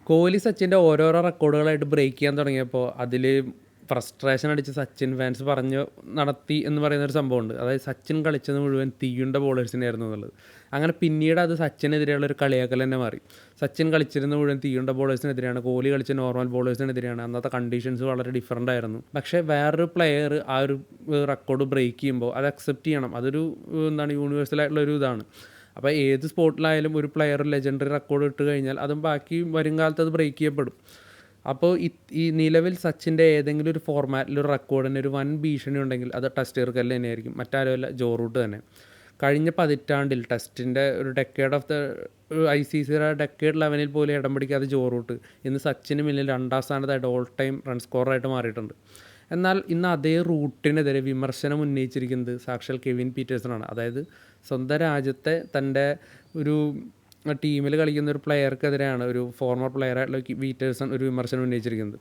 കോഹ്ലി സച്ചിൻ്റെ ഓരോരോ റെക്കോർഡുകളായിട്ട് ബ്രേക്ക് ചെയ്യാൻ തുടങ്ങിയപ്പോൾ അതിൽ ഫ്രസ്ട്രേഷൻ അടിച്ച് സച്ചിൻ ഫാൻസ് പറഞ്ഞു നടത്തി എന്ന് പറയുന്നൊരു സംഭവമുണ്ട്. അതായത് സച്ചിൻ കളിച്ചത് മുഴുവൻ തീയുണ്ട ബോളേഴ്സിനായിരുന്നു എന്നുള്ളത്. അങ്ങനെ പിന്നീട് അത് സച്ചിനെതിരെയുള്ള ഒരു കളിയാക്കൽ തന്നെ മാറി. സച്ചിൻ കളിച്ചിരുന്ന മുഴുവൻ തീയുണ്ട ബോളേഴ്സിനെതിരെയാണ്, കോഹ്ലി കളിച്ച നോർമൽ ബോളേഴ്സിനെതിരെയാണ്. അന്നത്തെ കണ്ടീഷൻസ് വളരെ ഡിഫറൻ്റ് ആയിരുന്നു. പക്ഷേ വേറൊരു പ്ലെയർ ആ ഒരു റെക്കോർഡ് ബ്രേക്ക് ചെയ്യുമ്പോൾ അത് അക്സെപ്റ്റ് ചെയ്യണം. അതൊരു യൂണിവേഴ്സലായിട്ടുള്ളൊരു ഇതാണ്. അപ്പോൾ ഏത് സ്പോർട്ടിലായാലും ഒരു പ്ലെയർ ലെജൻഡറി റെക്കോർഡ് ഇട്ട് കഴിഞ്ഞാൽ അതും ബാക്കി വരും കാലത്ത് അത് ബ്രേക്ക് ചെയ്യപ്പെടും. അപ്പോൾ ഈ നിലവിൽ സച്ചിൻ്റെ ഏതെങ്കിലും ഒരു ഫോർമാറ്റിൽ ഒരു റെക്കോർഡിന് ഒരു വൻ ഭീഷണി ഉണ്ടെങ്കിൽ അത് ടെസ്റ്റ് ക്രിക്കറ്റിൽ തന്നെയായിരിക്കും. മറ്റാരുമല്ല, ജോ റൂട്ട് തന്നെ. കഴിഞ്ഞ പതിറ്റാണ്ടിൽ ടെസ്റ്റിൻ്റെ ഒരു ഡെക്കേഡ് ഓഫ് ദ ICCയുടെ ഡെക്കേഡ് ലെവനിൽ പോലും ഇടം പിടിക്കാതെ ജോ റൂട്ട് ഇന്ന് സച്ചിന് മുന്നിൽ രണ്ടാം സ്ഥാനത്തായിട്ട് ഓൾ ടൈം റൺ സ്കോറായിട്ട് മാറിയിട്ടുണ്ട്. എന്നാൽ ഇന്ന് അതേ റൂട്ടിനെതിരെ വിമർശനം ഉന്നയിച്ചിരിക്കുന്നത് സാക്ഷാൽ കെവിൻ പീറ്റേഴ്സണാണ്. അതായത് സ്വന്തം രാജ്യത്തെ തൻ്റെ ഒരു ടീമിൽ കളിക്കുന്ന ഒരു പ്ലെയർക്കെതിരെയാണ്, ഒരു ഫോർമർ പ്ലെയറായിട്ടുള്ള പീറ്റേഴ്സൺ ഒരു വിമർശനം ഉന്നയിച്ചിരിക്കുന്നത്.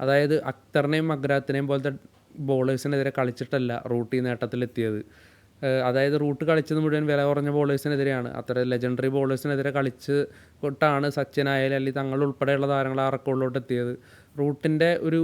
അതായത് അക്തറിനെയും മഗ്രാത്തിനെയും പോലത്തെ ബോളേഴ്സിനെതിരെ കളിച്ചിട്ടല്ല റൂട്ട് ഈ നേട്ടത്തിലെത്തിയത്. അതായത് റൂട്ട് കളിച്ചത് മുഴുവൻ വില കുറഞ്ഞ ബോളേഴ്സിനെതിരെയാണ്. അത്ര ലെജൻഡറി ബോളേഴ്സിനെതിരെ കളിച്ച് കൊണ്ടാണ് സച്ചിനായാലും അല്ലെങ്കിൽ തങ്ങളുൾപ്പെടെയുള്ള താരങ്ങൾ ആ റെക്കോർഡിലോട്ട് എത്തിയത്. റൂട്ടിൻ്റെ ഒരു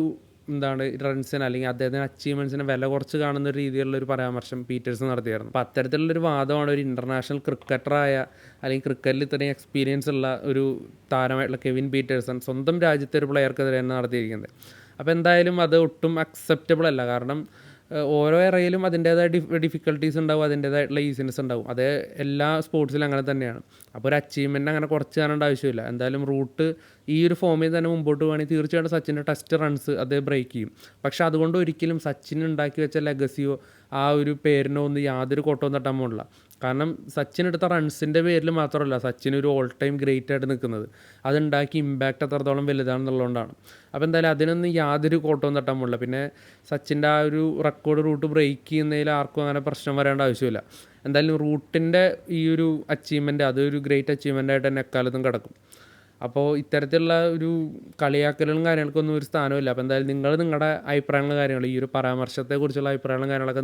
റൺസിന് അല്ലെങ്കിൽ അദ്ദേഹത്തിൻ്റെ അച്ചീവ്മെൻറ്റ്സിനെ വില കുറച്ച് കാണുന്ന രീതിയിലുള്ളൊരു പരാമർശം പീറ്റേഴ്സ് നടത്തിയായിരുന്നു. അപ്പോൾ അത്തരത്തിലുള്ളൊരു വാദമാണ് ഒരു ഇൻ്റർനാഷണൽ ക്രിക്കറ്ററായ അല്ലെങ്കിൽ ക്രിക്കറ്റിൽ ഇത്രയും എക്സ്പീരിയൻസ് ഉള്ള ഒരു താരമായിട്ടുള്ള കെവിൻ പീറ്റേഴ്സൺ സ്വന്തം രാജ്യത്തെ ഒരു പ്ലെയർക്കെതിരെ തന്നെ നടത്തിയിരിക്കുന്നത്. അപ്പോൾ എന്തായാലും അത് ഒട്ടും അക്സെപ്റ്റബിൾ അല്ല. കാരണം ഓരോ ഇറയിലും അതിൻ്റേതായ ഡിഫിക്കൽട്ടീസ് ഉണ്ടാവും, അതിൻ്റേതായിട്ടുള്ള ഈസിനെസ് ഉണ്ടാവും. അത് എല്ലാ സ്പോർട്സിലും അങ്ങനെ തന്നെയാണ്. അപ്പോൾ ഒരു അച്ചീവ്മെൻറ്റ് അങ്ങനെ കുറച്ച് കാണേണ്ട ആവശ്യമില്ല. എന്തായാലും റൂട്ട് ഈ ഒരു ഫോമിൽ തന്നെ മുമ്പോട്ട് പോവുകയാണെങ്കിൽ തീർച്ചയായിട്ടും സച്ചിൻ്റെ ടെസ്റ്റ് റൺസ് അത് ബ്രേക്ക് ചെയ്യും. പക്ഷെ അതുകൊണ്ട് ഒരിക്കലും സച്ചിൻ ഉണ്ടാക്കി വെച്ച ലെഗസിയോ ആ ഒരു പേരിനോ ഒന്നും യാതൊരു കോട്ടവും തട്ടാൻ പോകില്ല. കാരണം സച്ചിൻ എടുത്ത റൺസിൻ്റെ പേരിൽ മാത്രമല്ല സച്ചിൻ ഒരു ഓൾ ടൈം ഗ്രേറ്റ് ആയിട്ട് നിൽക്കുന്നത്, അതുണ്ടാക്കി ഇമ്പാക്റ്റ് അത്രത്തോളം വലുതാണെന്നുള്ളതുകൊണ്ടാണ്. അപ്പോൾ എന്തായാലും അതിനൊന്നും യാതൊരു കോട്ടവും തട്ടാൻ പോകില്ല. പിന്നെ സച്ചിൻ്റെ ആ ഒരു റെക്കോർഡ് റൂട്ട് ബ്രേക്ക് ചെയ്യുന്നതിൽ ആർക്കും അങ്ങനെ പ്രശ്നം വരേണ്ട ആവശ്യമില്ല. എന്തായാലും റൂട്ടിൻ്റെ ഈ ഒരു അച്ചീവ്മെൻറ്റ് അതൊരു ഗ്രേറ്റ് അച്ചീവ്മെൻ്റ് ആയിട്ട് തന്നെ എക്കാലത്തും കിടക്കും. അപ്പോൾ ഇത്തരത്തിലുള്ള ഒരു കളിയാക്കലും കാര്യങ്ങൾക്കൊന്നും ഒരു സ്ഥാനമില്ല. അപ്പോൾ എന്തായാലും നിങ്ങളുടെ അഭിപ്രായങ്ങളും കാര്യങ്ങളും ഈ ഒരു പരാമർശത്തെക്കുറിച്ചുള്ള അഭിപ്രായങ്ങളും കാര്യങ്ങളൊക്കെ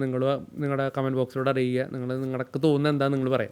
നിങ്ങളുടെ കമൻറ്റ് ബോക്സിലൂടെ അറിയിക്കുക. നിങ്ങൾക്ക് തോന്നുന്നത് എന്താ നിങ്ങൾ പറയാം.